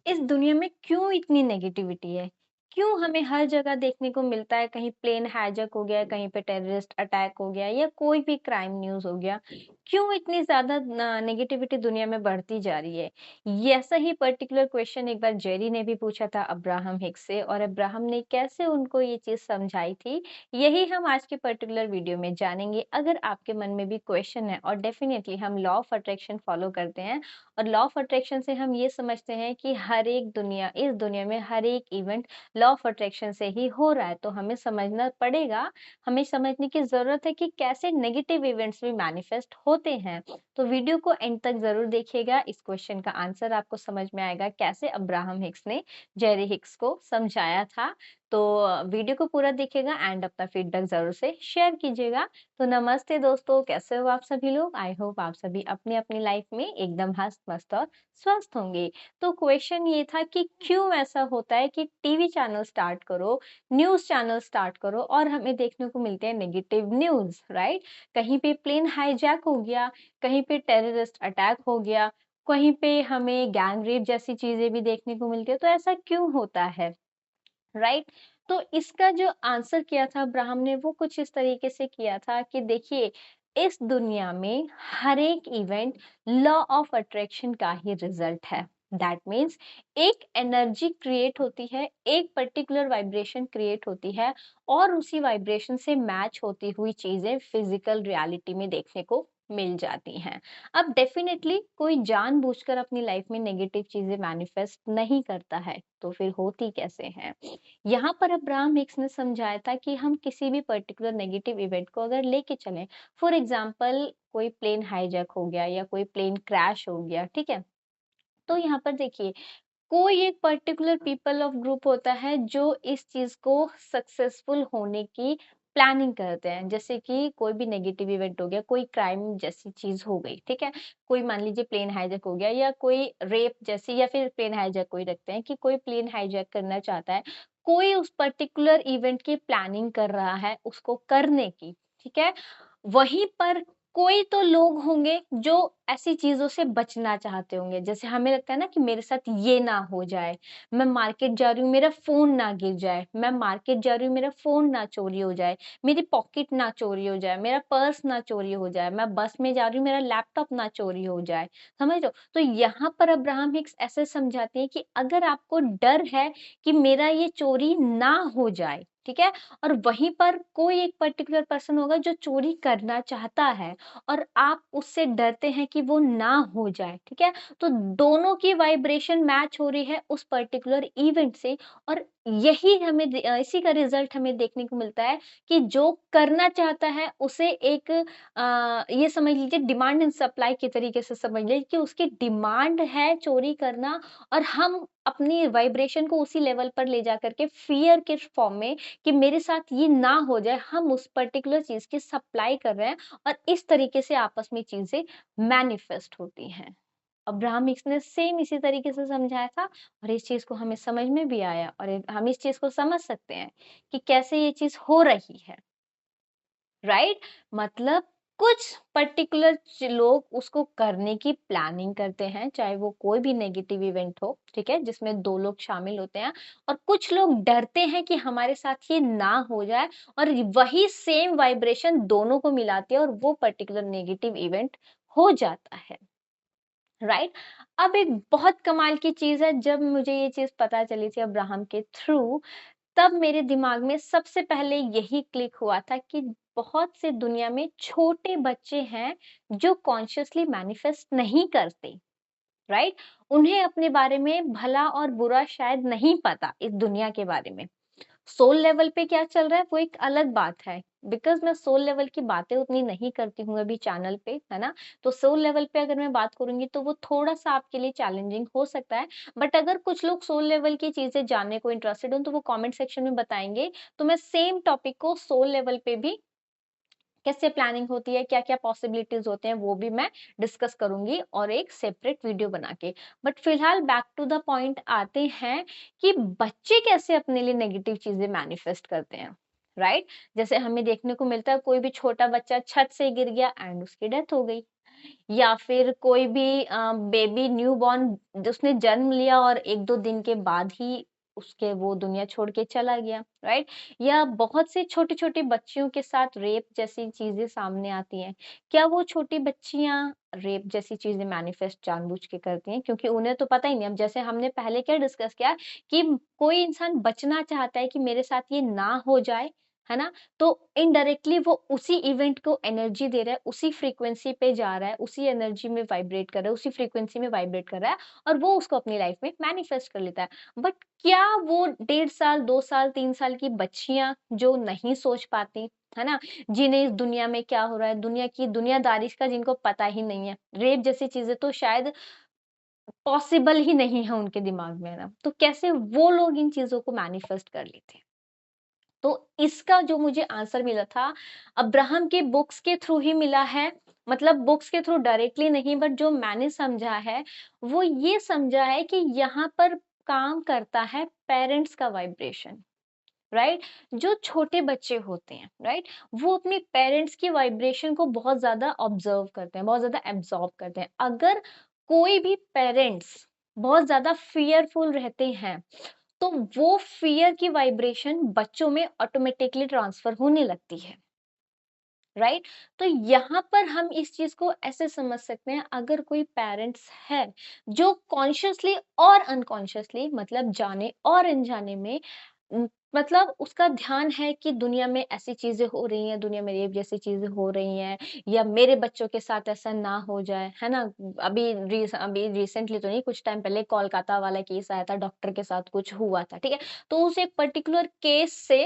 इस दुनिया में क्यों इतनी नेगेटिविटी है? क्यों हमें हर जगह देखने को मिलता है कहीं प्लेन हाइजैक हो गया, कहीं पे टेररिस्ट अटैक हो गया या कोई भी क्राइम न्यूज़ हो गया। क्यों इतनी ज़्यादा न नेगेटिविटी दुनिया में बढ़ती जा रही है? ये ऐसा ही पर्टिकुलर क्वेश्चन एक बार जेरी ने भी पूछा था अब्राहम हिक्स से और अब्राहम ने कैसे उनको ये चीज़ समझाई थी, यही हम आज के पर्टिकुलर वीडियो में जानेंगे। अगर आपके मन में भी क्वेश्चन है और डेफिनिटली हम लॉ ऑफ अट्रैक्शन फॉलो करते हैं और लॉ ऑफ अट्रैक्शन से हम ये समझते हैं कि हर एक दुनिया इस दुनिया में हर एक इवेंट लॉ ऑफ अट्रैक्शन से ही हो रहा है, तो हमें समझना पड़ेगा, हमें समझने की ज़रूरत है कि कैसे नेगेटिव इवेंट्स भी मैनिफेस्ट होते हैं। तो वीडियो को एंड तक ज़रूर देखिएगा, इस क्वेश्चन का आंसर आपको समझ में आएगा कैसे अब्राहम हिक्स ने जेरी हिक्स को समझाया था। तो वीडियो को पूरा देखिएगा एंड अपना फीडबैक ज़रूर से शेयर कीजिएगा। तो नमस्ते दोस्तों, कैसे हो आप सभी लोग? आई होप आप सभी अपनी-अपनी लाइफ में एकदम हँस-मस्त और स्वस्थ होंगे। तो क्वेश्चन ये था कि क्यों ऐसा होता है कि टीवी चैनल स्टार्ट करो, न्यूज़ चैनल स्टार्ट करो और हमें देखने को मिलते हैं नेगेटिव न्यूज़, राइट? कहीं पे प्लेन हाइजैक हो गया, कहीं पे टेररिस्ट अटैक हो गया, कहीं पे हमें गैंग रेप जैसी चीज़ें भी देखने को मिलती है, तो ऐसा क्यों होता है? राइट। तो इसका जो आंसर किया था अब्राहम ने वो कुछ इस तरीके से किया था कि देखिए इस दुनिया में हर एक इवेंट लॉ ऑफ अट्रैक्शन का ही रिजल्ट है। दैट मीन्स एक एनर्जी क्रिएट होती है, एक पर्टिकुलर वाइब्रेशन क्रिएट होती है और उसी वाइब्रेशन से मैच होती हुई चीजें फिजिकल रियलिटी में देखने को मिल जाती हैं। अब डेफिनेटली कोई जानबूझकर अपनी लाइफ में नेगेटिव चीजें मैनिफेस्ट नहीं करता है, तो फिर होती कैसे हैं? यहाँ पर अब्राहम हिक्स ने समझाया था कि हम किसी भी पर्टिकुलर नेगेटिव इवेंट को अगर लेके चलें, फॉर एग्जांपल कोई प्लेन हाईजैक हो गया या कोई प्लेन क्रैश हो गया, ठीक है? तो यहाँ पर देखिए कोई एक पर्टिकुलर पीपल ऑफ ग्रुप होता है जो इस चीज को सक्सेसफुल होने की प्लानिंग करते हैं। जैसे कि कोई भी नेगेटिव इवेंट हो गया, कोई क्राइम जैसी चीज हो गई, ठीक है? कोई मान लीजिए प्लेन हाईजैक हो गया या कोई रेप जैसी, या फिर प्लेन हाईजैक कोई रखते हैं कि कोई प्लेन हाईजैक करना चाहता है, कोई उस पर्टिकुलर इवेंट की प्लानिंग कर रहा है उसको करने की, ठीक है? वहीं पर कोई तो लोग होंगे जो ऐसी चीज़ों से बचना चाहते होंगे। जैसे हमें लगता है ना कि मेरे साथ ये ना हो जाए, मैं मार्केट जा रही हूँ, मेरा फ़ोन ना गिर जाए, मैं मार्केट जा रही हूँ, मेरा फ़ोन ना चोरी हो जाए, मेरी पॉकेट ना चोरी हो जाए, मेरा पर्स ना चोरी हो जाए, मैं बस में जा रही हूँ, मेरा लैपटॉप ना चोरी हो जाए। समझ रहे हो? तो यहाँ पर अब्राहम हिक्स ऐसे समझाते हैं कि अगर आपको डर है कि मेरा ये चोरी ना हो जाए, ठीक है? और वहीं पर कोई एक पर्टिकुलर पर्सन होगा जो चोरी करना चाहता है और आप उससे डरते हैं कि वो ना हो जाए, ठीक है? तो दोनों की वाइब्रेशन मैच हो रही है उस पर्टिकुलर इवेंट से और यही इसी का रिजल्ट हमें देखने को मिलता है कि जो करना चाहता है उसे एक ये समझ लीजिए डिमांड एंड सप्लाई के तरीके से समझ लीजिए कि उसकी डिमांड है चोरी करना और हम अपनी वाइब्रेशन को उसी लेवल पर ले जा करके फियर के फॉर्म में कि मेरे साथ ये ना हो जाए, हम उस पर्टिकुलर चीज़ की सप्लाई कर रहे हैं और इस तरीके से आपस में चीज़ें मैनिफेस्ट होती हैं। अब्राहम हिक्स ने सेम इसी तरीके से समझाया था और इस चीज़ को हमें समझ में भी आया और हम इस चीज़ को समझ सकते हैं कि कैसे ये चीज़ हो रही है, राइट? मतलब कुछ पर्टिकुलर लोग उसको करने की प्लानिंग करते हैं, चाहे वो कोई भी नेगेटिव इवेंट हो, ठीक है? जिसमें 2 लोग शामिल होते हैं और कुछ लोग डरते हैं कि हमारे साथ ये ना हो जाए और वही सेम वाइब्रेशन दोनों को मिलाती है और वो पर्टिकुलर नेगेटिव इवेंट हो जाता है। राइट। अब एक बहुत कमाल की चीज है, जब मुझे ये चीज पता चली थी अब्राहम के थ्रू, तब मेरे दिमाग में सबसे पहले यही क्लिक हुआ था कि बहुत से दुनिया में छोटे बच्चे हैं जो कॉन्शियसली मैनिफेस्ट नहीं करते, राइट? उन्हें अपने बारे में भला और बुरा शायद नहीं पता इस दुनिया के बारे में। सोल लेवल पे क्या चल रहा है वो एक अलग बात है। बिकॉज़ मैं सोल लेवल की बातें उतनी नहीं करती हूँ अभी चैनल पे, है ना? तो सोल लेवल पे अगर मैं बात करूँगी तो वो थोड़ा-सा आपके लिए चैलेंजिंग हो सकता है। बट अगर कुछ लोग सोल लेवल की चीज़ें जानने को इंटरेस्टेड हों तो वो कमेंट सेक्शन में बताएँगे। तो मैं सेम टॉपिक को सोल लेवल पे भी कैसे प्लानिंग होती है, क्या-क्या पॉसिबिलिटीज़ होते हैं, वो भी मैं डिस्कस करूँगी और एक सेपरेट वीडियो बना के। बट फिलहाल बैक टू द पॉइंट आते हैं कि बच्चे कैसे अपने लिए नेगेटिव चीज़ें मैनिफेस्ट करते हैं, राइट? जैसे हमें देखने को मिलता है कोई भी छोटा बच्चा छत से गिर गया एंड उसकी डेथ हो गई। या फिर कोई भी बेबी न्यूबॉर्न उसने जन्म लिया और 1-2 दिन के बाद ही उसके वो दुनिया छोड़ के चला गया, राइट? या बहुत से छोटी-छोटी बच्चियों के साथ रेप जैसी चीज़ें सामने आती हैं। क्या वो छोटी बच्चियाँ रेप जैसी चीज़ें मैनिफेस्ट जानबूझ के करती हैं? क्योंकि उन्हें तो पता ही नहीं। अब जैसे हमने पहले क्या डिस्कस किया कि कोई इंसान बचना चाहता है कि मेरे साथ ये ना हो जाए, है ना? तो इनडायरेक्टली वो उसी इवेंट को एनर्जी दे रहा है, उसी फ्रीक्वेंसी पे जा रहा है, उसी एनर्जी में वाइब्रेट कर रहा है, उसी फ्रीक्वेंसी में वाइब्रेट कर रहा है और वो उसको अपनी लाइफ में मैनिफेस्ट कर लेता है। बट क्या वो 1.5 साल, 2 साल, 3 साल की बच्चियाँ जो नहीं सोच पाती, है ना? जिन्हें इस दुनिया में क्या हो रहा है, दुनिया की दुनियादारी का जिनको पता ही नहीं है, रेप जैसी चीज़ें तो शायद पॉसिबल ही नहीं है उनके दिमाग में ना, तो कैसे वो लोग इन चीज़ों को मैनिफेस्ट कर लेते हैं? तो इसका जो मुझे आंसर मिला था, अब्राहम की बुक्स के थ्रू ही मिला है। मतलब बुक्स के थ्रू डायरेक्टली नहीं बट जो मैंने समझा है, वो ये समझा है कि यहाँ पर काम करता है पेरेंट्स का वाइब्रेशन, राइट? जो छोटे बच्चे होते हैं, राइट? वो अपने पेरेंट्स की वाइब्रेशन को बहुत ज़्यादा ऑब्ज़र्व करते हैं, बहुत ज़्यादा एब्ज़ॉर्ब करते हैं। अगर कोई भी पेरेंट्स बहुत ज़्यादा फ़ियरफुल रहते हैं, तो वो फ़ियर की वाइब्रेशन बच्चों में ऑटोमैटिकली ट्रांसफ़र होने लगती है, राइट? तो यहाँ पर हम इस चीज़ को ऐसे समझ सकते हैं, अगर कोई पेरेंट्स है, जो कॉन्शियसली और अनकॉन्शियसली मतलब जाने और अनजाने में मतलब उसका ध्यान है कि दुनिया में ऐसी चीज़ें हो रही हैं, दुनिया में रेप जैसी चीज़ें हो रही हैं या मेरे बच्चों के साथ ऐसा ना हो जाए, है ना? अभी रिसेंटली तो नहीं, कुछ टाइम पहले कोलकाता वाला केस आया था, डॉक्टर के साथ कुछ हुआ था, ठीक है? तो उस एक पर्टिकुलर केस से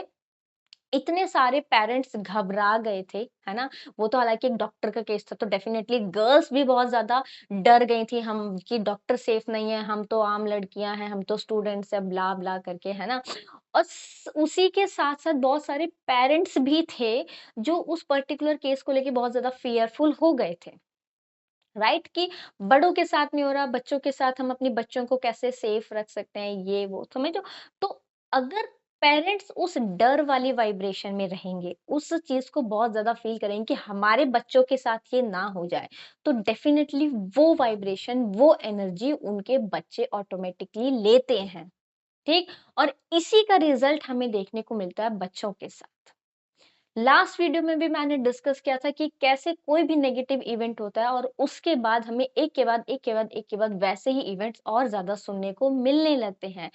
इतने सारे पेरेंट्स घबरा गए थे, है ना? वो तो हालाँकि एक डॉक्टर का केस था, तो डेफ़िनेटली गर्ल्स भी बहुत ज़्यादा डर गई थी हम कि डॉक्टर सेफ नहीं है, हम तो आम लड़कियाँ हैं, हम तो स्टूडेंट्स हैं, ब्ला-ब्ला करके, है ना? और उसी के साथ-साथ बहुत सारे पेरेंट्स भी थे, जो उस पर्टिकुलर केस को लेके बहुत ज़्यादा फ़ियरफुल हो गए थे। राइट कि बड़ों के साथ नहीं हो रहा, बच्चों के साथ हम अपनी बच्चों को कैसे सेफ रख सकते हैं, ये वो समझो। तो अगर पेरेंट्स उस डर वाली वाइब्रेशन में रहेंगे, उस चीज को बहुत ज्यादा फील करेंगे कि हमारे बच्चों के साथ ये ना हो जाए, तो डेफिनेटली वो वाइब्रेशन, वो एनर्जी उनके बच्चे ऑटोमेटिकली लेते हैं, ठीक। और इसी का रिजल्ट हमें देखने को मिलता है बच्चों के साथ। लास्ट वीडियो में भी मैंने डिस्कस किया था कि कैसे कोई भी नेगेटिव इवेंट होता है और उसके बाद हमें एक के बाद एक के बाद एक के बाद वैसे ही इवेंट्स और ज्यादा सुनने को मिलने लगते हैं।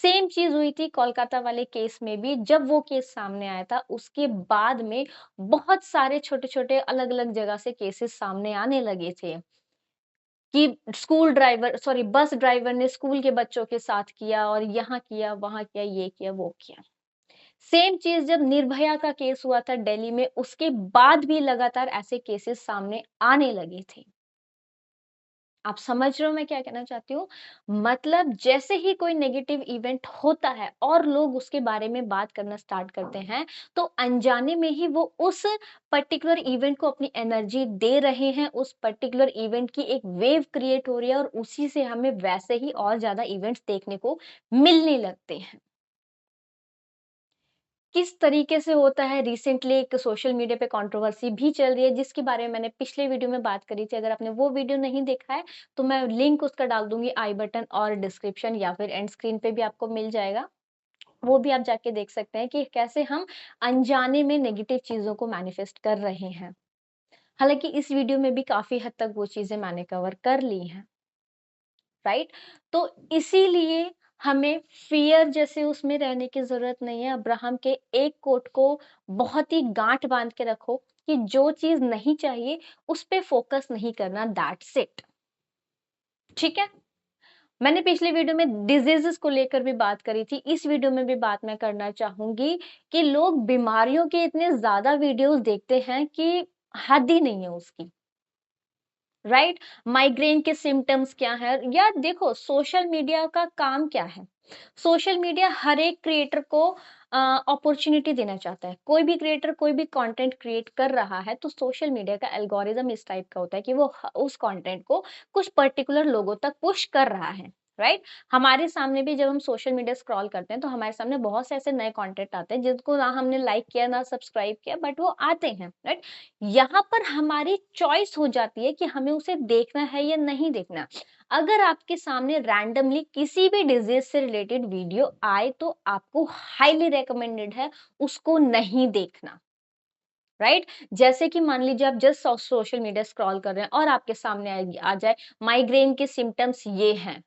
सेम चीज हुई थी कोलकाता वाले केस में भी। जब वो केस सामने आया था उसके बाद में बहुत सारे छोटे छोटे अलग अलग जगह से केसेस सामने आने लगे थे कि school driver sorry bus driver ने स्कूल के बच्चों के साथ किया और यहाँ किया वहां किया ये किया वो किया। सेम चीज़ जब निर्भया का केस हुआ था दिल्ली में, उसके बाद भी लगातार ऐसे केसेस सामने आने लगे थे। आप समझ रहे हो मैं क्या कहना चाहती हूँ? मतलब जैसे ही कोई नेगेटिव इवेंट होता है और लोग उसके बारे में बात करना स्टार्ट करते हैं, तो अनजाने में ही वो उस पर्टिकुलर इवेंट को अपनी एनर्जी दे रहे हैं, उस पर्टिकुलर इवेंट की एक वेव क्रिएट हो रही है और उसी से हमें वैसे ही और ज़्यादा इवेंट्स देखने को मिलने लगते हैं। किस तरीके से होता है, रिसेंटली एक सोशल मीडिया पे कंट्रोवर्सी भी चल रही है जिसके बारे में मैंने पिछले वीडियो में बात करी थी। अगर आपने वो वीडियो नहीं देखा है तो मैं लिंक उसका डाल दूंगी आई बटन और डिस्क्रिप्शन या फिर एंड स्क्रीन पे भी आपको मिल जाएगा। वो भी आप जाके देख सकते हैं कि कैसे हम अनजाने में नेगेटिव चीजों को मैनिफेस्ट कर रहे हैं। हालांकि इस वीडियो में भी काफी हद तक वो चीजें मैंने कवर कर ली हैं, राइट? तो इसीलिए हमें फ़ियर जैसे उसमें रहने की ज़रूरत नहीं है। अब्राहम के एक कोट को बहुत ही गाँठ बाँध के रखो कि जो चीज़ नहीं चाहिए, उस पे फ़ोकस नहीं करना, दैट्स इट। ठीक है? मैंने पिछले वीडियो में डिज़ीज़ेज़ को लेकर भी बात करी थी। इस वीडियो में भी बात मैं करना चाहूँगी कि लोग बीमारियों के इतने ज़्यादा वीडियोज़ देखते हैं कि हद ही नहीं है उसकी। राइट? माइग्रेन के सिम्पटम्स क्या है? यार देखो सोशल मीडिया का काम क्या है? सोशल मीडिया हर एक क्रिएटर को अपॉर्चुनिटी देना चाहता है। कोई भी क्रिएटर कोई भी कंटेंट क्रिएट कर रहा है तो सोशल मीडिया का एल्गोरिदम इस टाइप का होता है कि वो उस कंटेंट को कुछ पर्टिकुलर लोगों तक पुश कर रहा है। राइट? हमारे सामने भी जब हम सोशल मीडिया स्क्रॉल करते हैं तो हमारे सामने बहुत से ऐसे नए कंटेंट आते हैं जिनको ना हमने लाइक किया ना सब्सक्राइब किया, बट वो आते हैं, राइट? यहाँ पर हमारी चॉइस हो जाती है कि हमें उसे देखना है या नहीं देखना। अगर आपके सामने रैंडमली किसी भी डिजीज से रिलेटेड वीडियो आए तो आपको हाईली रिकमेंडेड है उसको नहीं देखना, राइट? जैसे कि मान लीजिए आप जस्ट सोशल मीडिया स्क्रॉल कर रहे हैं और आपके सामने आ जाए माइग्रेन के सिम्टम्स ये हैं।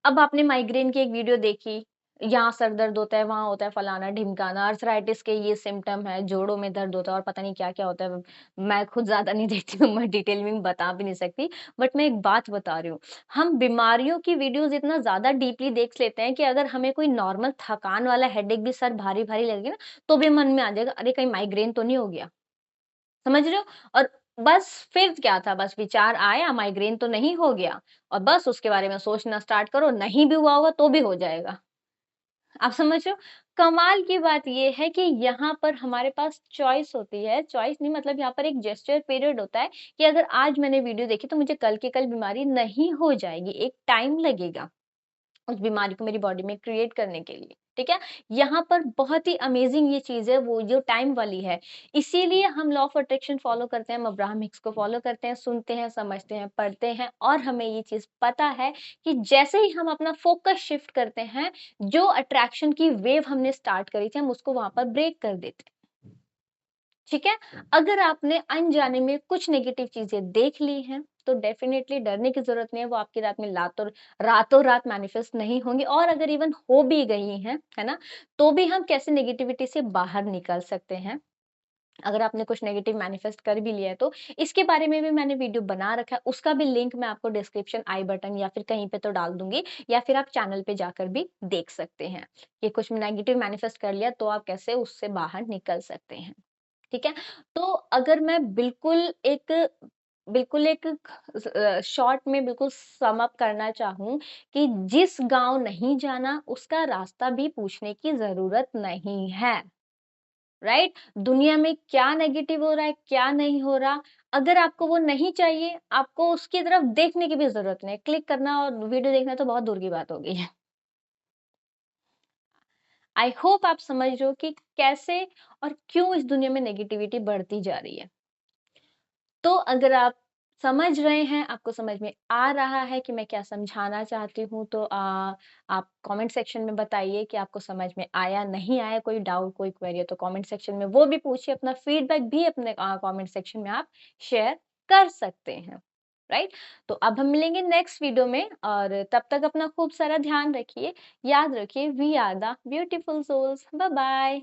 अब आपने माइग्रेन की एक वीडियो देखी, यहाँ सर दर्द होता है, वहाँ होता है फलाना-ढिमकाना, अर्थराइटिस के ये सिम्पटम है, जोड़ों में दर्द होता है और पता नहीं क्या-क्या होता है। मैं खुद ज़्यादा नहीं देखती हूँ, मैं डिटेल में बता भी नहीं सकती। बट मैं एक बात बता रही हूँ, हम बीमारियों की वीडियोज़ इतना ज़्यादा डीपली देख लेते हैं कि अगर हमें कोई नॉर्मल थकान वाला हेडेक भी, सर भारी-भारी लगे ना, तो भी मन में आ जाएगा, अरे कहीं माइग्रेन तो नहीं हो गया? समझ रहे हो? और बस फिर क्या था, बस विचार आया माइग्रेन तो नहीं हो गया और बस उसके बारे में सोचना स्टार्ट करो, नहीं भी हुआ होगा तो भी हो जाएगा। आप समझ रहे हो? कमाल की बात ये है कि यहाँ पर हमारे पास चॉइस होती है, चॉइस नहीं मतलब यहाँ पर एक जेस्चर पीरियड होता है कि अगर आज मैंने वीडियो देखी तो मुझे कल की कल बीमारी नहीं हो जाएगी, एक टाइम लगेगा। उस बीमारी को मेरी बॉडी में क्रिएट करने के लिए, ठीक है? यहाँ पर बहुत ही अमेज़िंग ये चीज़ है, वो जो टाइम वाली है। इसीलिए हम लॉ ऑफ अट्रैक्शन फ़ॉलो करते हैं, हम अब्राहम हिक्स को फ़ॉलो करते हैं, सुनते हैं, समझते हैं, पढ़ते हैं और हमें ये चीज़ पता है कि जैसे ही हम अपना फ़ोकस शिफ्ट करते हैं, जो अट्रैक्शन की वेव हमने स्टार्ट करी थी, हम उसको वहाँ पर ब्रेक कर देते हैं। ठीक है? अगर आपने अनजाने में कुछ नेगेटिव चीज़ें देख ली हैं, तो डेफ़िनेटली डरने की ज़रूरत नहीं है, वो आपकी रात में रातों-रात मैनिफेस्ट नहीं होंगी और अगर इवन हो भी गई हैं, है ना? तो भी हम कैसे नेगेटिविटी से बाहर निकल सकते हैं। अगर आपने कुछ नेगेटिव मैनिफेस्ट कर भी लिया है तो, इसके बारे में भी मैंने वीडियो बना रखा है, उसका भी लिंक मैं आपको डिस्क्रिप्शन आई बटन या फिर कहीं पे तो डाल दूँगी या फिर आप चैनल पे जाकर भी देख सकते हैं, कि कुछ नेगेटिव मैनिफेस्ट कर लिया तो आप कैसे उससे बाहर निकल सकते हैं। ठीक है? तो अगर मैं बिल्कुल एक शॉर्ट में बिल्कुल सम अप करना चाहूँ कि जिस गाँव नहीं जाना, उसका रास्ता भी पूछने की ज़रूरत नहीं है, राइट? दुनिया में क्या नेगेटिव हो रहा है, क्या नहीं हो रहा, अगर आपको वो नहीं चाहिए, आपको उसकी तरफ देखने की भी ज़रूरत नहीं है। क्लिक करना और वीडियो देखना तो बहुत दूर की बात हो गई है। आई होप आप समझ रहे हो कि कैसे और क्यों इस दुनिया में नेगेटिविटी बढ़ती जा रही है। तो अगर आप समझ रहे हैं, आपको समझ में आ रहा है कि मैं क्या समझाना चाहती हूँ, तो आप कमेंट सेक्शन में बताइए कि आपको समझ में आया, नहीं आया, कोई डाउट, कोई क्वेरी है तो कमेंट सेक्शन में वो भी पूछिए, अपना फीडबैक भी अपने कमेंट सेक्शन में आप शेयर कर सकते हैं, राइट? तो अब हम मिलेंगे नेक्स्ट वीडियो में और तब तक अपना खूब सारा ध्यान रखिए, याद रखिए we are the beautiful souls. Bye bye.